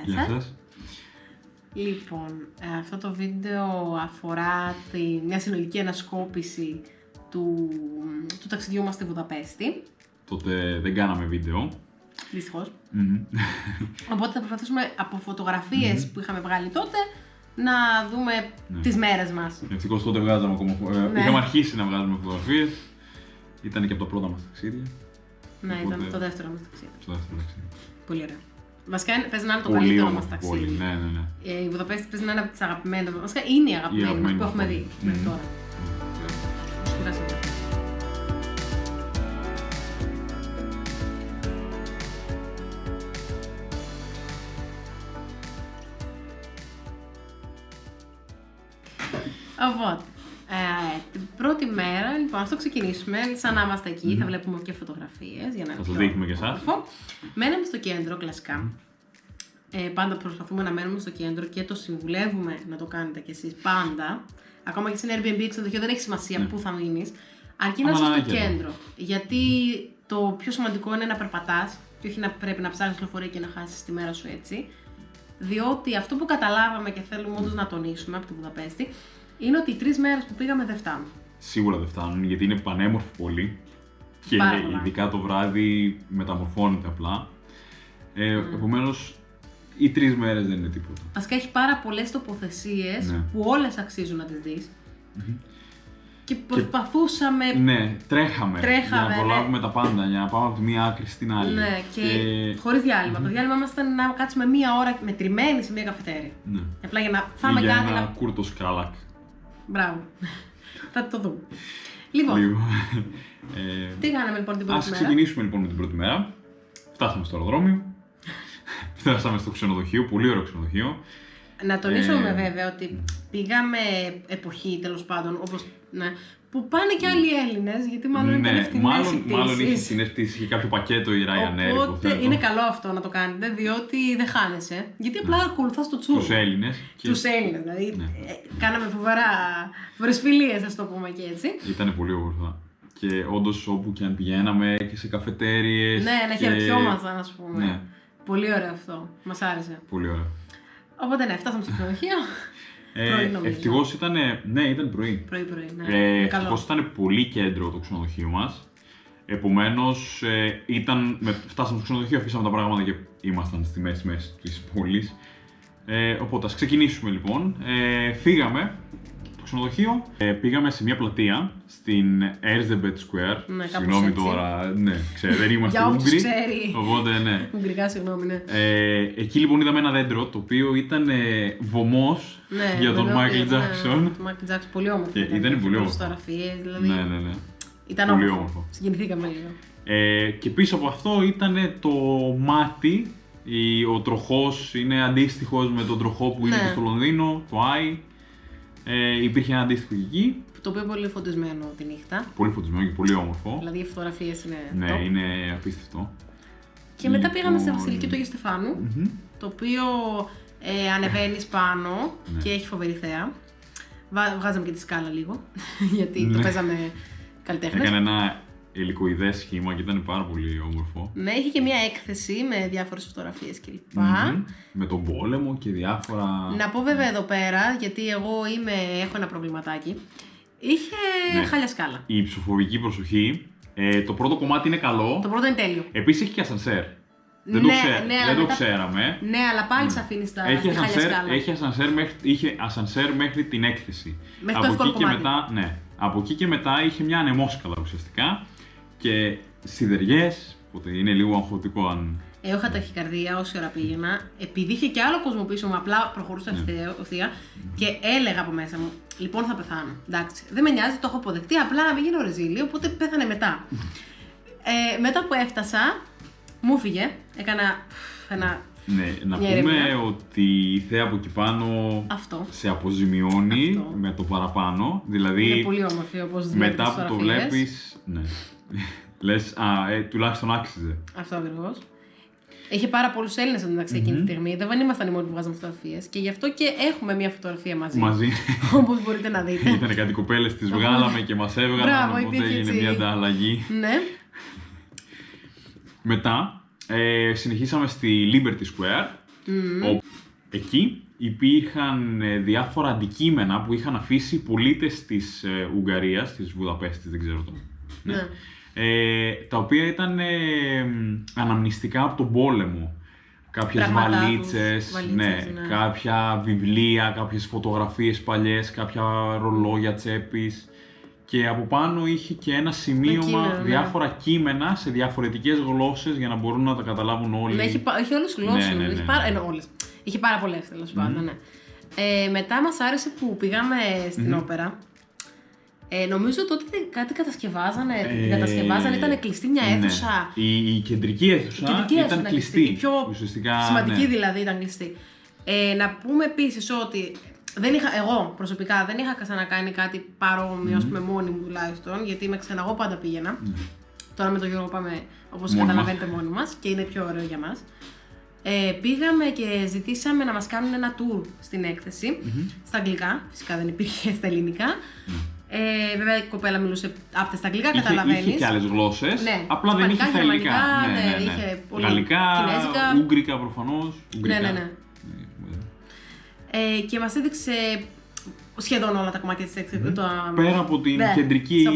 Γεια σας. Λοιπόν, αυτό το βίντεο αφορά μια συνολική ανασκόπηση του ταξιδιού μας στη Βουδαπέστη. Τότε δεν κάναμε βίντεο. Δυστυχώς. Οπότε θα προσπαθήσουμε από φωτογραφίες που είχαμε βγάλει τότε να δούμε τις μέρες μας. Ευτυχώς τότε βγάζαμε ακόμα. Είχαμε αρχίσει να βγάζουμε φωτογραφίες. Ήταν και από τα πρώτα μας ταξίδια. Ναι, οπότε... ήταν το δεύτερο μας ταξίδι. Το δεύτερο ταξίδι. Πολύ ωραίο. Βασικά παίζει να είναι το καλύτερο μας ταξίδι. Πολύ, ναι. Η Βουδαπέστη παίζει να είναι από τις αγαπημένες μας. Βασικά είναι η αγαπημένη μας που έχουμε δει μέχρι τώρα. Οπότε, την πρώτη μέρα, λοιπόν, ας το ξεκινήσουμε. Σαν να είμαστε εκεί, θα βλέπουμε και φωτογραφίες για να θα σας δείχνουμε και εσάς. Μέναμε στο κέντρο, κλασικά. Πάντα προσπαθούμε να μένουμε στο κέντρο και το συμβουλεύουμε να το κάνετε κι εσείς πάντα. Ακόμα και σε ένα Airbnb ξενοδοχείο δεν έχει σημασία πού θα μείνεις. Αρκεί να είσαι στο κέντρο. Γιατί το πιο σημαντικό είναι να περπατάς και όχι να πρέπει να ψάχνεις λεωφορείο και να χάσεις τη μέρα σου έτσι. Διότι αυτό που καταλάβαμε και θέλουμε όντως να τονίσουμε από τη Βουδαπέστη είναι ότι οι 3 μέρες που πήγαμε δεν φτάνουν. Σίγουρα δεν φτάνουν, γιατί είναι πανέμορφο πολύ και ειδικά το βράδυ μεταμορφώνεται απλά. Επομένως, οι 3 μέρες δεν είναι τίποτα. Βασικά έχει πάρα πολλές τοποθεσίες που όλες αξίζουν να τις δεις. Και προσπαθούσαμε. Ναι, τρέχαμε για να προλάβουμε τα πάντα, για να πάμε από τη μία άκρη στην άλλη. Ναι, και χωρίς διάλειμμα. Το διάλειμμα μας ήταν να κάτσουμε μία ώρα μετρημένη σε μία καφετέρια. Ναι. Απλά για να φάμε για κάτι. Ένα κούρτο σκάλακ. Μπράβο. Θα το δούμε. Λοιπόν. Τι κάναμε λοιπόν την πρώτη μέρα? Ας ξεκινήσουμε λοιπόν με την πρώτη μέρα. Φτάσαμε στο αεροδρόμιο. Φτάσαμε στο ξενοδοχείο, πολύ ωραίο ξενοδοχείο. Να τονίσουμε βέβαια ότι πήγαμε εποχή τέλος πάντων, όπως, που πάνε και άλλοι Έλληνες, γιατί μάλλον ήταν ευθυνές οι πτήσεις. Μάλλον είχε ευθυνές πτήσεις και κάποιο πακέτο η Ryanair. Οπότε είναι καλό αυτό να το κάνετε, διότι δεν χάνεσαι. Γιατί απλά ακολουθάς το τσούρ. Τους Έλληνες. Τους Έλληνες, δηλαδή. Κάναμε φοβερές φιλίες, ας το πούμε και έτσι. Ήταν πολύ όμορφα. Και όντως όπου και αν πηγαίναμε και σε καφετέριες. Ναι, να χαιρετιόμασταν, ας πούμε. Ναι. Πολύ ωραίο αυτό. Μας άρεσε. Πολύ ωραίο. Οπότε φτάσαμε στο ξενοδοχείο. Ευτυχώς ήταν. Ναι, ήταν πρωί. Πρωί, ναι. Ευτυχώς ήταν πολύ κέντρο το ξενοδοχείο μας. Επομένως, φτάσαμε στο ξενοδοχείο, αφήσαμε τα πράγματα και ήμασταν στη μέση της πόλης. Οπότε, ας ξεκινήσουμε λοιπόν. Φύγαμε το ξενοδοχείο, πήγαμε σε μια πλατεία στην Erzsébet Square. Ναι, συγγνώμη τώρα, ναι, δεν είμαστε Ούγγροι. Οπότε, ναι. Ουγγρικά, συγγνώμη, ναι. Εκεί λοιπόν είδαμε ένα δέντρο το οποίο ήταν βωμός για τον Michael Jackson. Το Michael Jackson, πολύ όμορφο. Ήταν πολύ όμορφο. Φωτογραφίες, δηλαδή. Ναι. Ήταν πολύ όμορφο. Συγκινηθήκαμε λίγο. Και πίσω από αυτό ήταν το μάτι. Ο τροχός είναι αντίστοιχος με τον τροχό που είναι και στο Λονδίνο, το Eye. Υπήρχε ένα αντίστοιχο εκεί. Το οποίο είναι πολύ φωτισμένο τη νύχτα. Πολύ φωτισμένο και πολύ όμορφο. Δηλαδή οι φωτογραφίες είναι. Ναι, είναι απίστευτο. Και μετά πήγαμε στη Βασιλική του Αγίου Στεφάνου, το οποίο ανεβαίνεις πάνω και έχει φοβερή θέα. Βγάζαμε και τη σκάλα λίγο, γιατί το παίζαμε καλλιτέχνες. Έκανε ένα ελικοειδές σχήμα και ήταν πάρα πολύ όμορφο. Ναι, είχε και μια έκθεση με διάφορες φωτογραφίες κλπ. Με τον πόλεμο και διάφορα. Να πω βέβαια εδώ πέρα, γιατί εγώ έχω ένα προβληματάκι. Είχε χάλια σκάλα. Η ψηφοβική προσοχή. Το πρώτο κομμάτι είναι καλό. Το πρώτο είναι τέλειο. Επίσης έχει και ασανσέρ. Δεν το ξέραμε. Ναι, αλλά πάλι σε αφήνει στα χάλια σκάλα. Είχε ασανσέρ μέχρι την έκθεση. Μέχρι το εύκολο κομμάτι. Από εκεί και μετά είχε μια ανεμόσκαλα ουσιαστικά και σιδεριές, οπότε είναι λίγο αγχωτικό αν. Είχα ταχυκαρδία όση ώρα πήγαινα, επειδή είχε και άλλο κόσμο πίσω μου, απλά προχωρούσα ευθεία και έλεγα από μέσα μου, λοιπόν θα πεθάνω. Εντάξει, δεν με νοιάζει, το έχω αποδεχτεί, απλά να μην γίνω ρεζίλη, οπότε πέθανε μετά. Μετά που έφτασα, μου φύγε, έκανα ένα. Ναι, να πούμε ότι η θέα από εκεί πάνω σε αποζημιώνει με το παραπάνω. Δηλαδή, είναι πολύ όμορφη όπως μετά που το βλέπεις, ναι. Λες, τουλάχιστον άξιζε. Αυτό ακριβώς. Είχε πάρα πολλούς Έλληνες εντωμεταξύ εκείνη τη στιγμή. Δεν ήμασταν οι μόνοι που βγάζαμε φωτογραφίες. Και γι' αυτό και έχουμε μια φωτογραφία μαζί. Όπως μπορείτε να δείτε. Ήταν κάτι κοπέλες, τις βγάλαμε και μας έβγαλαν. Οπότε έγινε μια ανταλλαγή. Ναι. Μετά συνεχίσαμε στη Liberty Square. Εκεί υπήρχαν διάφορα αντικείμενα που είχαν αφήσει πολίτες της Ουγγαρίας, της Βουδαπέστης, δεν ξέρω τώρα. Ναι. Τα οποία ήταν αναμνηστικά από τον πόλεμο. Κάποιες βαλίτσες, ναι, κάποια βιβλία, κάποιες φωτογραφίες παλιές, κάποια ρολόγια τσέπης. Και από πάνω είχε και ένα σημείωμα, διάφορα κείμενα σε διαφορετικές γλώσσες για να μπορούν να τα καταλάβουν όλοι. Ναι, έχει όλες τις γλώσσες. Ναι. Είχε πάρα πολλές, τέλος πάντων, ναι. Μετά μας άρεσε που πήγαμε στην όπερα. Νομίζω τότε κάτι κατασκευάζανε, ήταν κλειστή μια αίθουσα. Ναι. Η κεντρική αίθουσα ήταν κλειστή. Η πιο ουσιαστικά, σημαντική δηλαδή ήταν κλειστή. Να πούμε επίσης ότι εγώ προσωπικά δεν είχα ξανακάνει κάτι παρόμοιο, με μόνη μου τουλάχιστον, γιατί εγώ πάντα πήγαινα. Τώρα με τον Γιώργο πάμε, όπως καταλαβαίνετε, μόνοι μας και είναι πιο ωραίο για μας. Πήγαμε και ζητήσαμε να μας κάνουν ένα tour στην έκθεση, στα αγγλικά, φυσικά δεν υπήρχε στα ελληνικά. Βέβαια η κοπέλα μιλούσε άπτε στα αγγλικά, καταλαβαίνεις. Είχε και άλλες γλώσσες, ναι, απλά δεν είχε στα ελληνικά. Ναι. Είχε πολύ γαλλικά, κινέζικα, ούγγρικα προφανώς. Ναι. Και μας έδειξε σχεδόν όλα τα κομμάτια της έκθεσης. Πέρα από την κεντρική...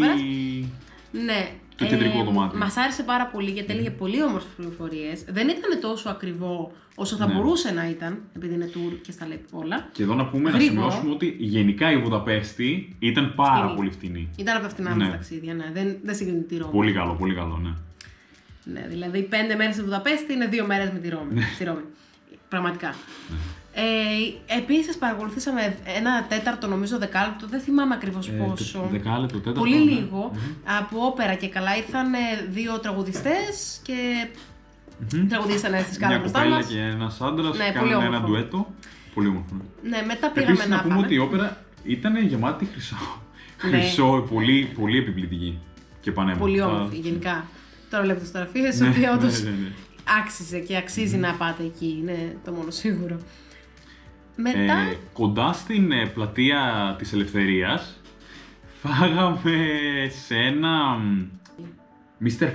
Ναι. Το κεντρικό δωμάτιο. Μας άρεσε πάρα πολύ γιατί έλεγε πολύ όμορφες πληροφορίες. Δεν ήταν τόσο ακριβό όσο θα μπορούσε να ήταν, επειδή είναι tour και στα λέει όλα. Και εδώ να πούμε, να σημειώσουμε ότι γενικά η Βουδαπέστη ήταν πάρα πολύ φτηνή. Ήταν από τα φτηνά μας ταξίδια, ναι. Δεν συγκρίνει τη Ρώμη. Πολύ καλό, ναι. Ναι, δηλαδή 5 μέρες στη Βουδαπέστη είναι 2 μέρες με τη Ρώμη. Στη Ρώμη. Πραγματικά. Επίσης παρακολουθήσαμε ένα τέταρτο, νομίζω, δεκάλεπτο, δεν θυμάμαι ακριβώς πόσο. Δεκάλεπτο, τέταρτο. Πολύ λίγο. Από όπερα και καλά ήρθαν 2 τραγουδιστές και τραγουδήσανε στη σκάλα μπροστά μας. Μια κοπέλα και ένας άντρας, κάνανε ένα ντουέτο. Πολύ όμορφο. Ναι, μετά πήγαμε επίσης, να πούμε ότι η όπερα ήταν γεμάτη χρυσό, πολύ επιπληκτική και πανέμορφη. Πολύ όμορφη, γενικά. Τώρα βλέπετε φωτογραφίες ότι όντως άξιζε και αξίζει να πάτε εκεί, είναι το μόνο σίγουρο. Μετά... κοντά στην πλατεία της Ελευθερίας φάγαμε σε ένα Mr.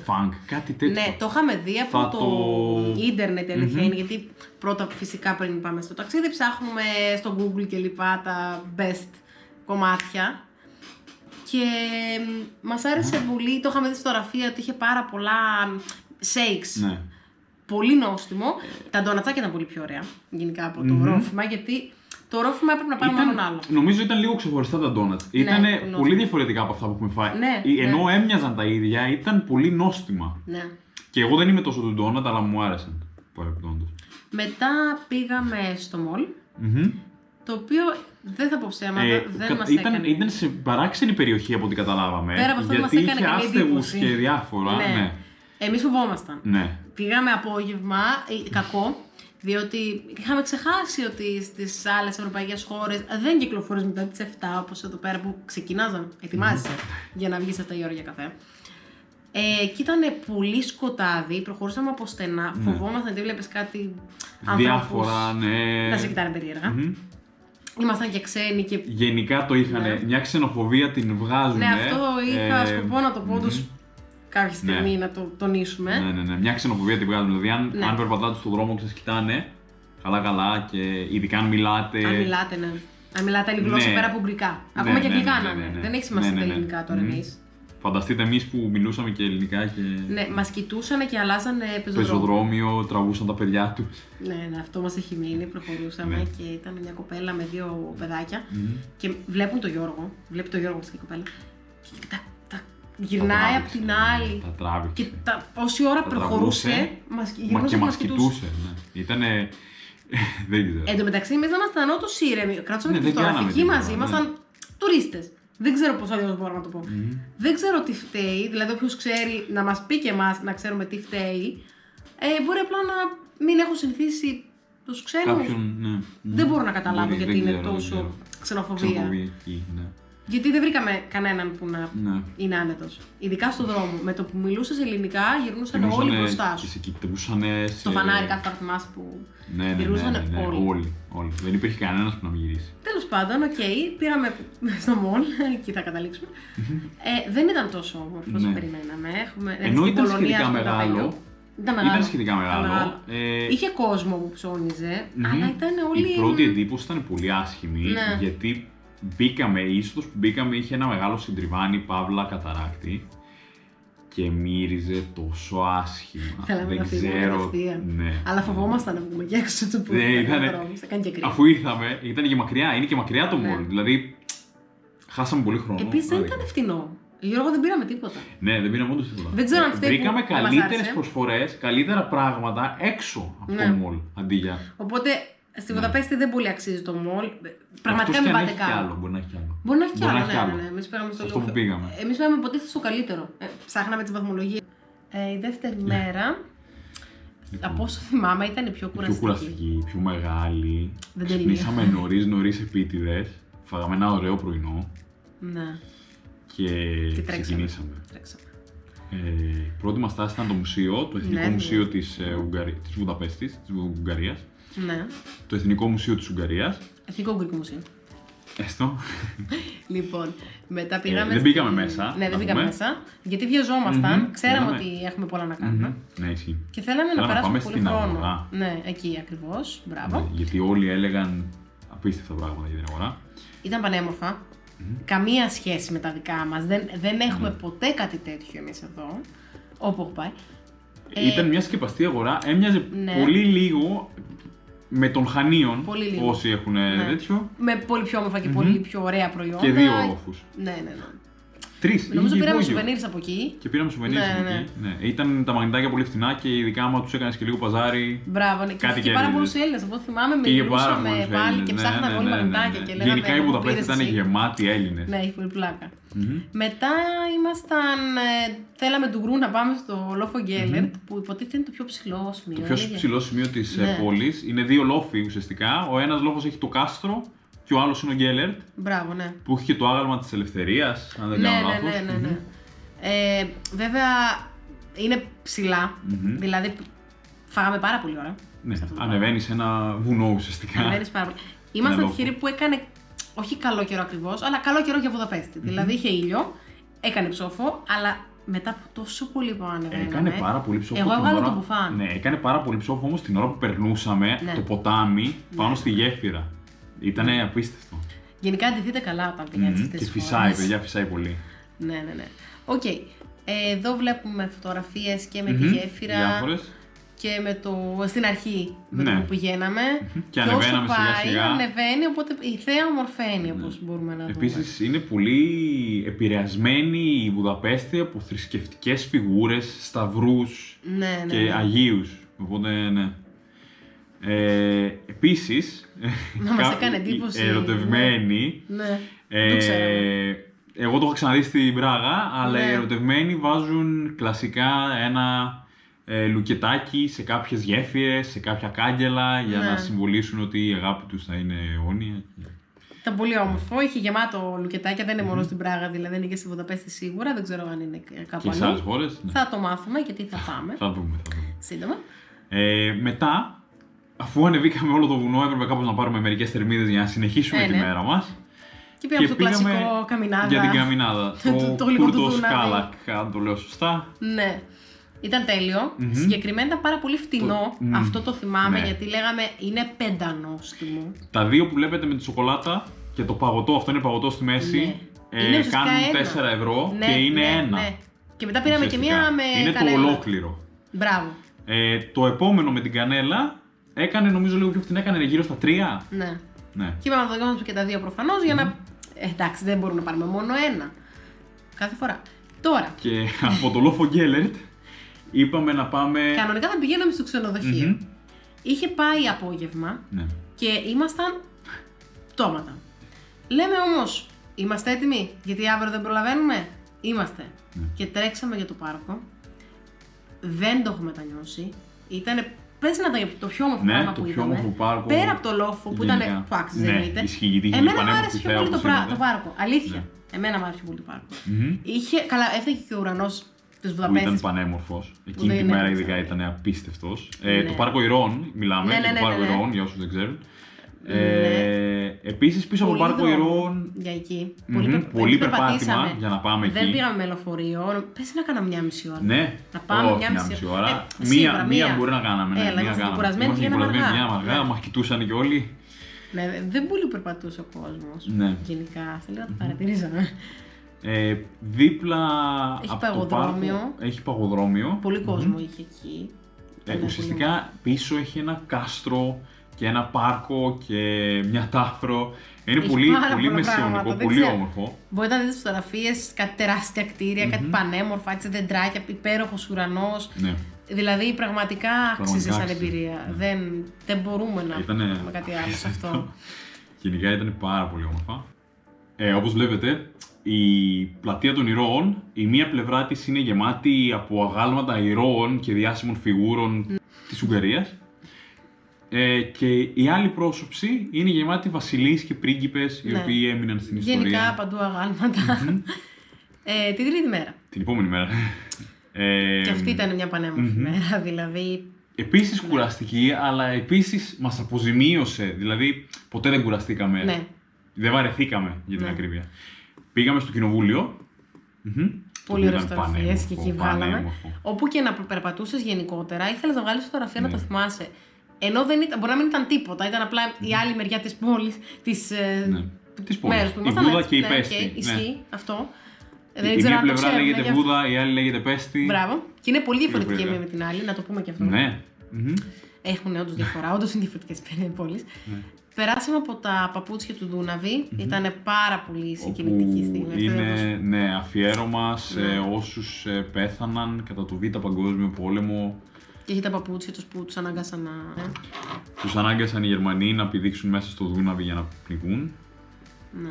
Funk, κάτι τέτοιο. Ναι, το είχαμε δει από το ίντερνετ, αλήθεια είναι, γιατί πρώτα φυσικά πριν πάμε στο ταξίδι ψάχνουμε στο Google και λοιπά τα best κομμάτια. Και μας άρεσε πολύ, το είχαμε δει στη φωτογραφία ότι είχε πάρα πολλά shakes. Ναι. Πολύ νόστιμο. Τα ντονατσάκια ήταν πολύ πιο ωραία, γενικά από το ρόφημα, γιατί το ρόφημα έπρεπε να πάρουμε έναν άλλο. Νομίζω ήταν λίγο ξεχωριστά τα ντόνατς. Ήταν πολύ διαφορετικά από αυτά που έχουμε φάει. Ναι, ενώ έμοιαζαν τα ίδια, ήταν πολύ νόστιμα. Ναι. Και εγώ δεν είμαι τόσο του ντόνατ, αλλά μου άρεσαν. Μετά πήγαμε στο μολ. Το οποίο δεν θα πω ψέματα, δεν μας έκανε. Ήταν σε παράξενη περιοχή από ό,τι καταλάβαμε. Πέρα από αυτό δεν μας έκανε καλή εντύπωση. Και διάφορα. Ναι. Εμείς φοβόμασταν. Ναι. Πήγαμε απόγευμα, κακό, διότι είχαμε ξεχάσει ότι στις άλλες ευρωπαϊκές χώρες δεν κυκλοφορείς μετά τις 7, όπως εδώ πέρα που ξεκινάζαν, ετοιμάζεσαι για να βγεις 7 η ώρα για καφέ. Και ήταν πολύ σκοτάδι, προχωρούσαμε από στενά, φοβόμασταν ότι βλέπεις κάτι διάφορα, ναι. Να σε κοιτάνε περίεργα. Ήμασταν και ξένοι και... Γενικά το είχαν, μια ξενοφοβία την βγάζουν. Ναι, αυτό είχα σκοπό να το πω όντως κάποια στιγμή να το τονίσουμε. Ναι, μια ξενοφοβία την βγάζουν. Δηλαδή αν περπατάτε στον δρόμο και σας κοιτάνε καλά και ειδικά αν μιλάτε... Αν μιλάτε άλλη γλώσσα πέρα από ουγγρικά. Ακόμα και αγγλικά να είναι. Δεν έχει σημασία τα ελληνικά τώρα εμείς. Φανταστείτε εμείς που μιλούσαμε και ελληνικά και... Ναι, μας κοιτούσαν και αλλάζανε πεζοδρόμιο, τραβούσαν τα παιδιά τους. Ναι, αυτό μας έχει μείνει, προχωρούσαμε και ήταν μια κοπέλα με 2 παιδάκια και βλέπουν τον Γιώργο, βλέπει τον Γιώργο στην κοπέλα και τα γυρνάει απ' την άλλη τα τράβηξε. Και όση ώρα προχωρούσε, μας κοιτούσε. Ήτανε... δεν ξέρω. Εν τω μεταξύ εμείς δεν ήμασταν όντως ήρεμοι, κράτσαμε τη φωτογραφική μαζί, ήμασταν τουρίστες. Δεν ξέρω πώς αλλιώς μπορώ να το πω. Δεν ξέρω τι φταίει, δηλαδή όποιος ξέρει να μας πει και εμάς να ξέρουμε τι φταίει, μπορεί απλά να μην έχουν συνηθίσει τους ξένους. Δεν μπορώ να καταλάβω γιατί είναι τόσο ξενοφοβία. Γιατί δεν βρήκαμε κανέναν που να είναι άνετος. Ειδικά στον δρόμο. Με το που μιλούσες ελληνικά γυρνούσαν όλοι μπροστά σου. Στο φανάρι κάθε φορά θυμάσαι που γυρνούσαν όλοι. Δεν υπήρχε κανένας που να μην γυρίσει. Τέλος πάντων, πήγαμε στο μολ, εκεί θα καταλήξουμε. Δεν ήταν τόσο όμορφο όσο περιμέναμε. Ενώ ήταν σχετικά μεγάλο, Ήταν σχετικά μεγάλο. Είχε κόσμο που ψώνιζε, αλλά ήταν όλοι. Η πρώτη εντύπωση ήταν πολύ άσχημη, γιατί η είσοδος που μπήκαμε είχε ένα μεγάλο συντριβάνι, παύλα, καταράκτη. Και μύριζε τόσο άσχημα. Θέλαμε να φύγουμε κατευθείαν. Ναι. Αλλά φοβόμασταν να βγούμε και έξω του που ήταν και κρύο. Αφού ήρθαμε, ήταν και μακριά, είναι και μακριά το μόλ. Δηλαδή, χάσαμε πολύ χρόνο. Επίσης δεν ήταν φτηνό. Γιώργο, δεν πήραμε τίποτα. Ναι, δεν πήραμε όντως τίποτα. Δεν ξέρω αν βρήκαμε καλύτερες προσφορές, καλύτερα πράγματα έξω από το μόλ αντί για. Οπότε στη Βουδαπέστη δεν πολύ αξίζει το μόλ. Πραγματικά μην πάτε καν. Μπορεί να έχει άλλο. Μπορεί να έχει άλλο. Ναι. Εμείς πήγαμε στο αυτό που πήγαμε. Εμείς πήγαμε υποτίθεται στο καλύτερο. Ψάχναμε τις βαθμολογίες. Η δεύτερη μέρα, από όσο θυμάμαι, ήταν η πιο κουραστική. Πιο κουραστική, πιο μεγάλη. Ξυπνήσαμε νωρίς επίτηδες. Φάγαμε ένα ωραίο πρωινό. Ναι. Και ξεκινήσαμε. Η πρώτη μας στάση ήταν το μουσείο, το Εθνικό Μουσείο της Βουδαπέστης, της Ουγγαρίας. Ναι. Το Εθνικό Μουσείο της Ουγγαρίας. Εθνικό Ουγγρικό Μουσείο. Έστω. Λοιπόν, μετά πήγαμε. Δεν μπήκαμε μέσα. Ναι, δεν μπήκαμε μέσα. Γιατί βιαζόμασταν, ξέραμε ότι έχουμε πολλά να κάνουμε. Ναι, ισχύει. Και θέλαμε να περάσουμε πολύ χρόνο. Αγορά. Ναι, εκεί ακριβώς. Μπράβο. Ναι, γιατί όλοι έλεγαν απίστευτα πράγματα για την αγορά. Ήταν πανέμορφα. Καμία σχέση με τα δικά μας. Δεν έχουμε ποτέ κάτι τέτοιο εμείς εδώ, όπου έχω πάει. Ήταν μια σκεπαστή αγορά, έμοιαζε πολύ λίγο με των Χανίων, όσοι έχουν τέτοιο. Με πολύ πιο όμορφα και πολύ πιο ωραία προϊόντα. Και δύο όροφους. Ναι. 3. Νομίζω πήραμε σουβενίρς από εκεί. Και πήραμε σουβενίρς από εκεί. Ναι. Ήταν τα μαγνητάκια πολύ φθηνά και ειδικά άμα τους έκανες και λίγο παζάρι. Μπράβο, ναι. Και πάρα πολλούς Έλληνες. Εγώ θυμάμαι μιλούσαμε πάλι και ψάχναμε όλοι μαγνητάκια. Και λέγαμε, γενικά η Βουδαπέστη ήταν γεμάτη Έλληνες. Ναι, έχει πολύ πλάκα. Μετά θέλαμε του γκρου να πάμε στο λόφο Γκέλερτ, που υποτίθεται είναι το πιο ψηλό σημείο. Το πιο ψηλό σημείο της πόλης. Είναι δύο λόφοι ουσιαστικά. Ο ένας λόφος έχει το κάστρο. Και ο άλλος είναι ο Γκέλερτ. Μπράβο, ναι. Που έχει και το άγαλμα της ελευθερίας, αν δεν κάνω λάθος. Ναι. Βέβαια είναι ψηλά. Δηλαδή φάγαμε πάρα πολύ ώρα. Ναι, ανεβαίνεις σε ένα βουνό ουσιαστικά. Ανεβαίνεις πάρα πολύ. Είμαστε τυχεροί που έκανε όχι καλό καιρό ακριβώς, αλλά καλό καιρό για Βουδαπέστη. Δηλαδή είχε ήλιο, έκανε ψόφο, αλλά μετά από τόσο πολύ που ανεβαίναμε. Έκανε πάρα πολύ ψόφο. Εγώ έβγαλα το μπουφάν. Ναι, έκανε πάρα πολύ ψόφο όμως την ώρα που περνούσαμε το ποτάμι πάνω στη γέφυρα. Ήτανε απίστευτο. Γενικά αντιθείτε καλά όταν πηγαίνεις αυτές τις φορές. Και φυσάει, παιδιά, φυσάει πολύ. Ναι. Οκ. Εδώ βλέπουμε φωτογραφίες και με τη γέφυρα. Διάφορες. Και στην αρχή με το που πηγαίναμε. Και ανεβαίναμε σιγά-σιγά. Ανεβαίνει, οπότε η θέα ομορφαίνει, όπως μπορούμε να δούμε. Επίσης είναι πολύ επηρεασμένη η Βουδαπέστη από θρησκευτικές φιγούρες, σταυρούς και αγίους. Οπότε ναι. Επίσης, μας έκανε εντύπωση. Ερωτευμένοι. Ναι. Το ξέραμε. Εγώ το είχα ξαναδεί στην Πράγα, αλλά οι ερωτευμένοι βάζουν κλασικά ένα λουκετάκι σε κάποιες γέφυρες, σε κάποια κάγκελα για να συμβολήσουν ότι η αγάπη τους θα είναι αιώνια. Ήταν πολύ όμορφο, είχε γεμάτο λουκετάκια, δεν είναι μόνο στην Πράγα, δηλαδή είναι και στη Βουδαπέστη σίγουρα, δεν ξέρω αν είναι κάπου και σε άλλες χώρες. Ναι. Θα το μάθουμε γιατί θα πάμε. Θα δούμε. Σύντομα. Μετά, αφού ανεβήκαμε όλο το βουνό, έπρεπε κάπως να πάρουμε μερικές θερμίδες για να συνεχίσουμε τη μέρα μας. Και πήγαμε στο κλασικό καμινάδα. Για την καμινάδα. Το Κούρτος Κάλακ, αν το λέω σωστά. Ναι. Ήταν τέλειο. Συγκεκριμένα ήταν πάρα πολύ φτηνό. Αυτό το θυμάμαι γιατί λέγαμε είναι πεντανόστιμο. Τα δύο που βλέπετε με τη σοκολάτα και το παγωτό, αυτό είναι παγωτό στη μέση. Κάνουν 4 ευρώ και είναι ένα. Και μετά πήραμε και μία με είναι κανέλα. Είναι το ολόκληρο. Μπράβο. Το επόμενο με την κανέλα έκανε νομίζω λίγο πιο φτηνά, έκανε γύρω στα 3. Ναι. Και είπαμε να το δοκιμάσουμε και τα δύο προφανώς για να. Εντάξει, δεν μπορούμε να πάρουμε μόνο ένα. Κάθε φορά. Τώρα. Και από το λόφο Γκέλερτ είπαμε να πάμε. Κανονικά θα πηγαίναμε στο ξενοδοχείο. Είχε πάει απόγευμα και ήμασταν πτώματα. Λέμε όμως, είμαστε έτοιμοι, γιατί αύριο δεν προλαβαίνουμε. Είμαστε. Και τρέξαμε για το πάρκο. Δεν το έχω μετανιώσει. Ήτανε. Πες να το πιο όμορφο πράγμα που είδαμε. Πέρα από το λόφο που ήταν. Που άξιζε, εννοείται. Εμένα μου άρεσε πιο πολύ το πάρκο. Αλήθεια. Εμένα μου άρεσε πιο πολύ το πάρκο. Καλά, έφταιγε και ο ουρανός της Βουδαπέστης. Ήταν πανέμορφος. Εκείνη τη μέρα ειδικά ήταν απίστευτος. Το πάρκο Ηρών, μιλάμε. Το πάρκο Ηρών, για όσους δεν ξέρουν. Επίσης πίσω από τον πάρκο ηρώων. Για εκεί. Πολύ περπάτημα για να πάμε εκεί. Δεν πήγαμε με λεωφορείο. Πες να κάναμε μια μισή ώρα. Ναι, να πάμε όχι μια μισή ώρα. Μία Μία μπορεί να κάναμε. Έλα, είμαστε κουρασμένοι και πήγαμε αργά. αργά. Μας κοιτούσαν και όλοι. Ναι, δεν πολύ περπατούσε ο κόσμος. Ναι. Γενικά, θέλω να το παρατηρήσαμε. Δίπλα έχει από παγοδρόμιο. το πάρκο έχει παγοδρόμιο. Πολύ κόσμο είχε εκεί. Ουσιαστικά πίσω έχει ένα κάστρο και ένα πάρκο και μια τάφρο. Είναι πολύ μεσαιωνικό, πολύ όμορφο. Μπορείτε να δείτε τις φωτογραφίες, κάτι τεράστια κτίρια, κάτι πανέμορφα, έτσι δεντράκια, υπέροχος ουρανός. Ναι. Δηλαδή πραγματικά άξιζε σαν εμπειρία. Δεν μπορούμε να πούμε κάτι άλλο σε αυτό. Γενικά ήταν πάρα πολύ όμορφα. Όπως βλέπετε, η πλατεία των ηρώων, η μία πλευρά της είναι γεμάτη από αγάλματα ηρώων και διάσημων φιγούρων της Ουγγαρίας. Και η άλλη πρόσωψη είναι γεμάτη βασιλείς και πρίγκιπες οι οποίοι έμειναν στην ιστορία. Γενικά παντού αγάλματα. Την τρίτη μέρα. Την επόμενη μέρα. Και αυτή ήταν μια πανέμορφη μέρα, δηλαδή. Επίσης κουραστική, αλλά επίσης μας αποζημίωσε. Δηλαδή ποτέ δεν κουραστήκαμε. Ναι. Δεν βαρεθήκαμε για την ακρίβεια. Πήγαμε στο κοινοβούλιο. Πολύ ωραίες φωτογραφίες και εκεί βγάλαμε. Όπου και να περπατούσες γενικότερα, ήθελες να βγάλεις φωτογραφία να το θυμάσαι. Ενώ μπορεί να μην ήταν τίποτα, ήταν απλά η άλλη μεριά της πόλης, της πόλης. Η Βούδα και η Πέστη. Ισχύει αυτό. Η μία πλευρά λέγεται Βούδα, η άλλη λέγεται Πέστη. Μπράβο. Και είναι πολύ διαφορετική μία με την άλλη, να το πούμε και αυτό. Ναι. Έχουν όντως διαφορά, όντως είναι διαφορετικές πόλεις. Περάσαμε από τα παπούτσια του Δούναβη, ήταν πάρα πολύ συγκινητική στιγμή. Είναι ναι, αφιέρωμα σε όσους πέθαναν κατά το Β' Παγκόσμιο Πόλεμο. Και έχει τα παπούτσια τους που τους ανάγκασαν να. Τους ανάγκασαν οι Γερμανοί να πηδήξουν μέσα στο Δούναβη για να πνιγούν. Ναι.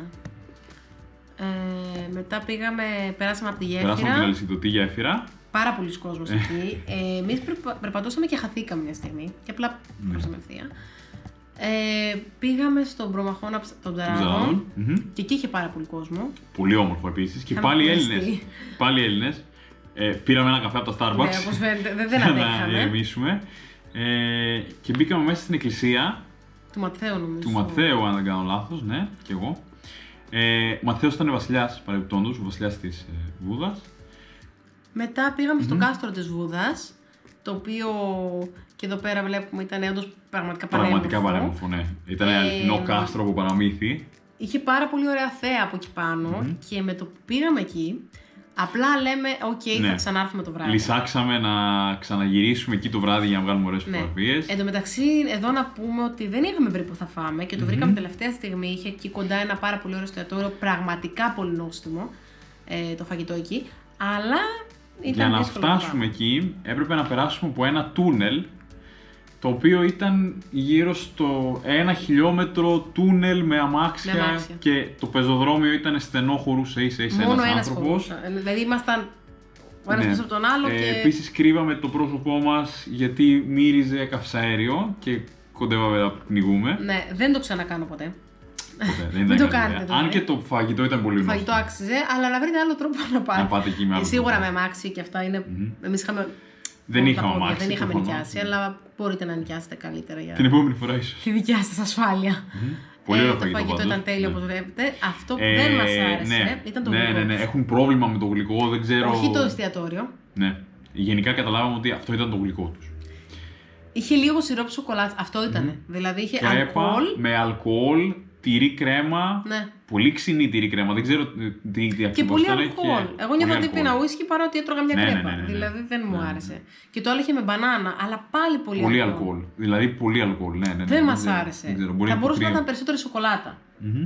Μετά περάσαμε από τη γέφυρα. Περάσαμε από την αλυσιδωτή γέφυρα. Πάρα πολλοί κόσμος εκεί. Εμείς περπατούσαμε και χαθήκαμε μια στιγμή. Και απλά προχωρήσαμε ευθεία. Πήγαμε στον προμαχώνα των Ψαράδων. Και εκεί είχε πάρα πολύ κόσμο. Πολύ όμορφο επίσης. Και πάλι Έλληνες. Πήραμε ένα καφέ από τα Starbucks. Ναι, όπως φαίνεται, δεν αντέχαμε. Να ηρεμήσουμε. Και μπήκαμε μέσα στην εκκλησία. Του Ματθαίου, νομίζω. Του Ματθαίου, αν δεν κάνω λάθος, ναι, κι εγώ. Ο Ματθαίος ήταν βασιλιάς, παρεμπιπτόντως, ο βασιλιάς της Βούδας. Μετά πήγαμε στο κάστρο της Βούδας, το οποίο και εδώ πέρα βλέπουμε ήταν όντως πραγματικά πανέμορφο. Πραγματικά πανέμορφο, ναι. Ήταν αληθινό κάστρο από παραμύθι. Είχε πάρα πολύ ωραία θέα από εκεί πάνω και με το που πήγαμε εκεί, απλά λέμε, θα ξανάρθουμε το βράδυ. Λυσάξαμε να ξαναγυρίσουμε εκεί το βράδυ για να βγάλουμε ωραίες φωτογραφίες. Εν τω μεταξύ, εδώ να πούμε ότι δεν είχαμε βρει που θα φάμε και το βρήκαμε τελευταία στιγμή. Είχε εκεί κοντά ένα πάρα πολύ ωραίο εστιατόριο, πραγματικά πολύ νόστιμο το φαγητό εκεί. Αλλά ήταν για να φτάσουμε εκεί, έπρεπε να περάσουμε από ένα τούνελ, το οποίο ήταν γύρω στο 1 χιλιόμετρο τούνελ με αμάξια και το πεζοδρόμιο ήταν στενό, χωρούσε ίσα μόνο ένας άνθρωπος. Δηλαδή ήμασταν ο ένας πίσω από τον άλλο και. Επίσης κρύβαμε το πρόσωπό μας γιατί μύριζε καυσαέριο και κοντεύαμε να πνιγούμε. Ναι, δεν το ξανακάνω ποτέ. Δεν το κάνετε. Αν και το φαγητό ήταν πολύ νόστιμο. Το φαγητό άξιζε, αλλά να βρείτε άλλο τρόπο να πάτε. Να πάτε εκεί με άλλο σίγουρα τρόπο. με αμάξι και αυτά είναι. Εμείς είχαμε. Δεν είχαμε αμάξι. Δεν είχαμε νοικιάσει, αλλά μπορείτε να νοικιάσετε καλύτερα για την επόμενη φορά ίσως. Τη δικιά σας ασφάλεια. Πολύ ωραίο το φαγητό ήταν τέλειο, όπως βλέπετε. Αυτό που δεν μας άρεσε ήταν το γλυκό. Ναι, έχουν πρόβλημα με το γλυκό, δεν ξέρω. Όχι το εστιατόριο. Ναι. Γενικά καταλάβαμε ότι αυτό ήταν το γλυκό τους. Είχε λίγο σιρόπι σοκολάτας, αυτό ήτανε. Δηλαδή είχε αλκοόλ. Με αλκοόλ, τυρί κρέμα. Ναι. Πολύ ξινή τυρί κρέμα, δεν ξέρω τι ακριβώς. Και πολύ αλκοόλ. Εγώ νιώθω ότι πίνα ουίσκι παρότι έτρωγα μια κρέπα. Δηλαδή δεν μου άρεσε. Και το άλλο είχε με μπανάνα, αλλά πάλι πολύ αλκοόλ. Δηλαδή πολύ αλκοόλ, ναι. Δεν μας άρεσε. Θα μπορούσε να ήταν περισσότερη σοκολάτα.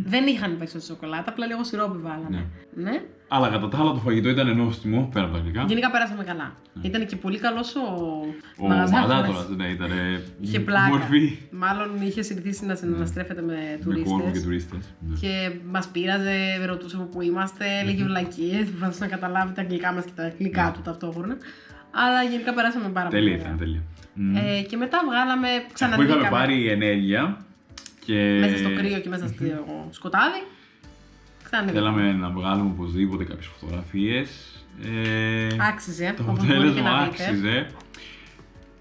Δεν είχαν περισσότερη σοκολάτα, απλά λίγο σιρόπι βάλανε. Ναι. Αλλά κατά τα άλλα το φαγητό ήταν νόστιμο, πέρα από τα γλυκά. Γενικά πέρασαμε καλά. Ήταν και πολύ καλός ο μαγαζάτορας, ναι, ήταν. Είχε πλάκα. Μορφή. Μάλλον είχε συνηθίσει να στρέφεται με τουρίστες. Με κόσμο και τουρίστες. Και μας πείραζε, ρωτούσε από πού είμαστε, έλεγε βλακίες, προσπαθούσε να καταλάβει τα αγγλικά μας και τα αγγλικά του ταυτόχρονα. Αλλά γενικά περάσαμε πάρα πολύ. Τέλεια. Και μετά βγάλαμε ξανά. Είχαμε πάρει ενέργεια. Και μέσα στο κρύο και μέσα στο σκοτάδι. Θέλαμε να βγάλουμε οπωσδήποτε κάποιες φωτογραφίες. Άξιζε. Το αποτέλεσμα άξιζε.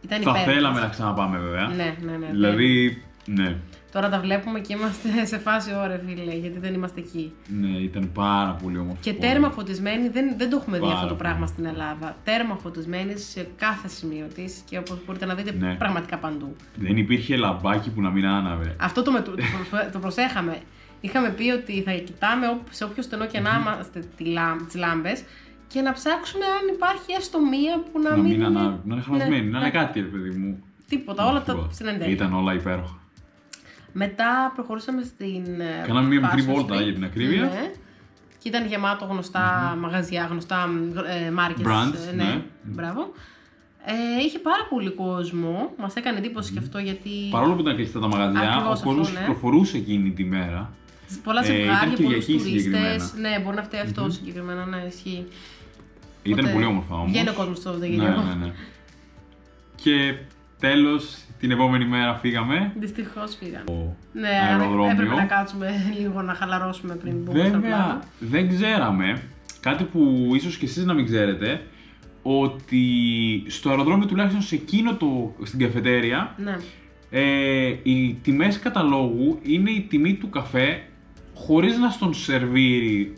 Ήταν θα θέλαμε να ξαναπάμε βέβαια. Ναι. Δηλαδή, ναι. Τώρα τα βλέπουμε και είμαστε σε φάση ωραία, φίλε, γιατί δεν είμαστε εκεί. Ναι, ήταν πάρα πολύ όμορφο. Και τέρμα φωτισμένη, δεν το έχουμε δει Πάρα αυτό το πολύ. πράγμα στην Ελλάδα. Τέρμα φωτισμένη σε κάθε σημείο της και όπως μπορείτε να δείτε Ναι. πραγματικά παντού. Δεν υπήρχε λαμπάκι που να μην άναβε. Αυτό το προσέχαμε. Είχαμε πει ότι θα κοιτάμε σε όποιο στενό και να είμαστε τις λάμπες και να ψάξουμε αν υπάρχει έστω μία που να μην ανάβει, να είναι χαλασμένη, να είναι ναι. κάτι, ρε παιδί μου. Τίποτα, όλα τα στην εντέλεια. Ήταν όλα υπέροχα. Μετά προχωρήσαμε στην. Κάναμε μια μικρή Fashion βόλτα Street. για την ακρίβεια. Ναι. Και ήταν γεμάτο γνωστά μαγαζιά, γνωστά μάρκες. Brands, ναι. Μπράβο. Είχε πάρα πολύ κόσμο. Μας έκανε εντύπωση και αυτό γιατί. Παρόλο που ήταν κλειστά τα μαγαζιά, Ακριβώς ο κόσμος αυτό, ναι. κυκλοφορούσε εκείνη τη μέρα. Πολλά ήταν ζευγάρια, πολλούς Κυριακή τουρίστες. συγκεκριμένα. Ναι, μπορεί να φταίει αυτό συγκεκριμένα, ναι, ισχύει. Ήταν Οπότε πολύ όμορφα όμως. βγαίνει ο κόσμος στο Ναι, Σαββατοκύριακο. ναι. Και τέλος, την επόμενη μέρα φύγαμε. Δυστυχώς φύγαμε. Στο Ναι, αεροδρόμιο. έπρεπε να κάτσουμε λίγο να χαλαρώσουμε πριν μπούμε στο Βέβαια, πλάνο. δεν ξέραμε, κάτι που ίσως και εσείς να μην ξέρετε, ότι στο αεροδρόμιο, τουλάχιστον σε εκείνο στην καφετέρια, Ναι. οι τιμές καταλόγου είναι η τιμή του καφέ χωρίς να στον σερβίρει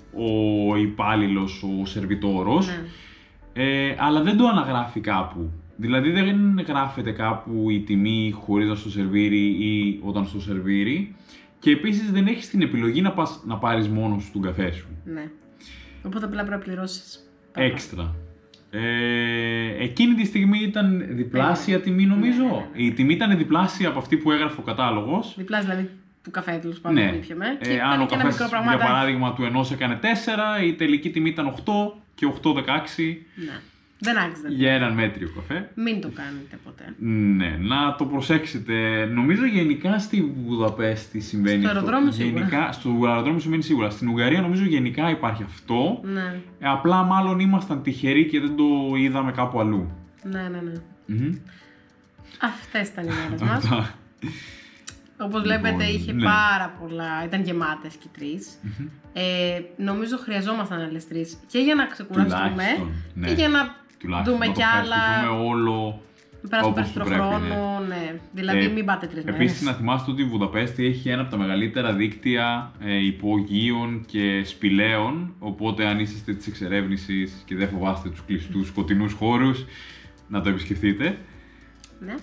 ο υπάλληλος, ο σερβιτόρος, Ναι. αλλά δεν το αναγράφει κάπου. Δηλαδή δεν γράφεται κάπου η τιμή χωρίς να στο σερβίρει ή όταν στο σερβίρει, και επίσης δεν έχεις την επιλογή να πάρεις μόνος σου τον καφέ σου. Ναι. Οπότε απλά πρέπει να πληρώσεις. Έξτρα. Εκείνη τη στιγμή ήταν διπλάσια τιμή, νομίζω. Ναι. Η τιμή ήταν διπλάσια από αυτή που έγραφε ο κατάλογος. Διπλάς δηλαδή του καφέ τέλος πάντων Ναι. που ήπιαμε. Και Αν ήταν ο και ένα καφές, μικρό για πραγματάκι. παράδειγμα, του ενός έκανε 4, η τελική τιμή ήταν 8 και 8,16 Ναι. Δεν άξιζε. για έναν μέτριο καφέ. Μην το κάνετε ποτέ. Ναι, να το προσέξετε. Νομίζω γενικά στη Βουδαπέστη συμβαίνει Στο αυτό. αεροδρόμιο σίγουρα. Γενικά, στο αεροδρόμιο συμβαίνει σίγουρα. Στην Ουγγαρία νομίζω γενικά υπάρχει αυτό. Ναι. Απλά μάλλον ήμασταν τυχεροί και δεν το είδαμε κάπου αλλού. Ναι. Μμμ. Αυτές ήταν οι μέρες μας. Αυτά. Όπως βλέπετε είχε ναι. πάρα πολλά, ήταν γεμάτες και τρεις. Νομίζω χρειαζόμασταν άλλες τρεις και για να ξεκουραστούμε Τουλάχιστον, ναι. και για να Τουλάχιστον δούμε να κι το άλλα. ευχαριστηθούμε όλο Να περάσουμε όπως του περισσότερο πρέπει, χρόνο, ναι. Δηλαδή μην πάτε 3 μέρες. Επίσης να θυμάστε ότι η Βουδαπέστη έχει ένα από τα μεγαλύτερα δίκτυα υπογείων και σπηλαίων, οπότε αν είσαστε της εξερεύνησης και δεν φοβάστε τους κλειστούς σκοτεινούς χώρους, να το επισκεφτείτε. Ναι.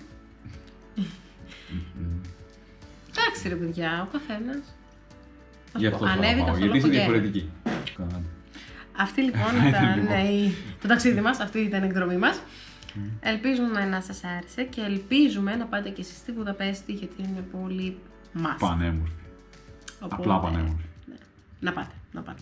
Εντάξει ρε παιδιά, ο καθένας. Γι' αυτό θα ανέβηκα πάω, στο γιατί είσαι λόγο γέννη. διαφορετική. Αυτή λοιπόν Αυτά ήταν ήταν λοιπόν. το ταξίδι μας, αυτή ήταν η εκδρομή μας. Ελπίζουμε να σας άρεσε και ελπίζουμε να πάτε και εσείς στη Βουδαπέστη γιατί είναι πολύ must. Πανέμορφη. Οπότε, Απλά πανέμορφη. ναι. Να πάτε. Να πάτε.